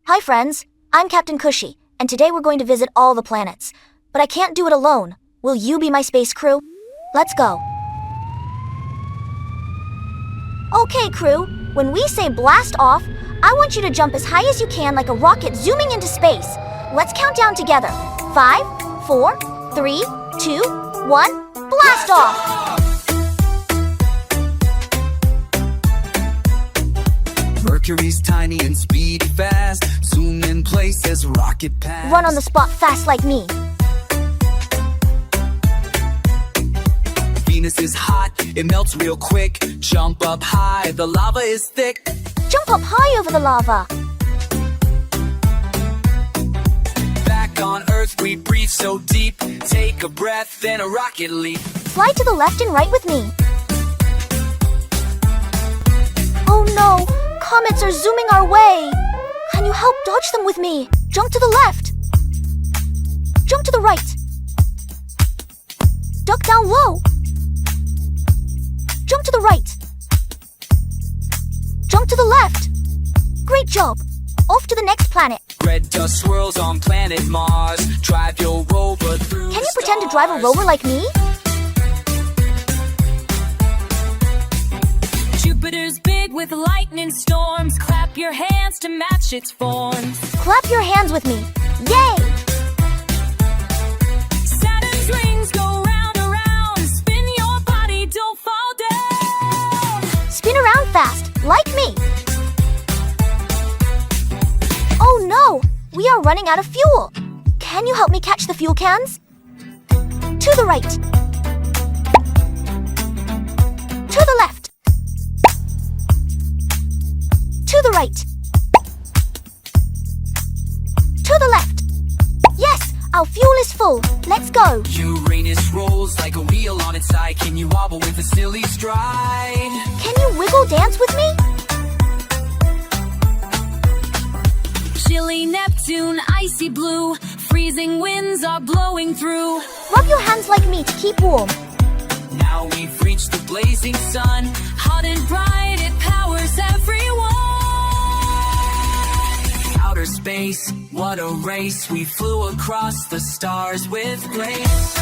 Hi friends, I'm Captain Kushy, and today we're going to visit all the planets. But I can't do it alone. Will you be my space crew? Let's go. Okay crew, when we say blast off, I want you to jump as high as you can like a rocket zooming into space. Let's count down together. 5, 4, 3, 2, 1, blast off! Mercury's tiny and speedy fast. Zoom in place as rocket pass. Run on the spot fast like me. Venus is hot, it melts real quick. Jump up high, the lava is thick. Jump up high over the lava. Back on Earth we breathe so deep. Take a breath, then a rocket leap. Fly to the left and right with me. Oh no! Comets are zooming our way! Can you help dodge them with me? Jump to the left! Jump to the right! Duck down low! Jump to the right! Jump to the left! Great job! Off to the next planet! Red dust swirls on planet Mars. Drive your rover through. Can you pretend to drive a rover like me? Jupiter's big with lightning storms. Clap your hands to match its forms. Clap your hands with me. Yay! Saturn's rings go round and round. Spin your body, don't fall down. Spin around fast, like me. Oh no! We are running out of fuel. Can you help me catch the fuel cans? To the right. To the left. To the right. To the left. Yes, our fuel is full. Let's go. Uranus rolls like a wheel on its side. Can you wobble with a silly stride? Can you wiggle dance with me? Chilly Neptune, icy blue. Freezing winds are blowing through. Rub your hands like me to keep warm. Now we've reached the blazing sun. Hot and bright, it powers everyone. Outer space, what a race. We flew across the stars with grace.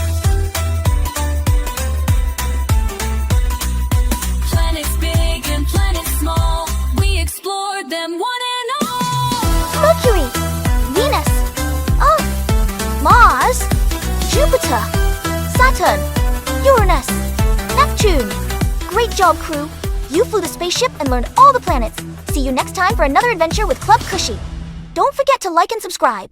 Planets big and planets small. We explored them one and all. Mercury, Venus, Earth, Mars, Jupiter, Saturn, Uranus, Neptune. Great job, crew. You flew the spaceship and learned all the planets. See you next time for another adventure with Club Kushy. Don't forget to like and subscribe.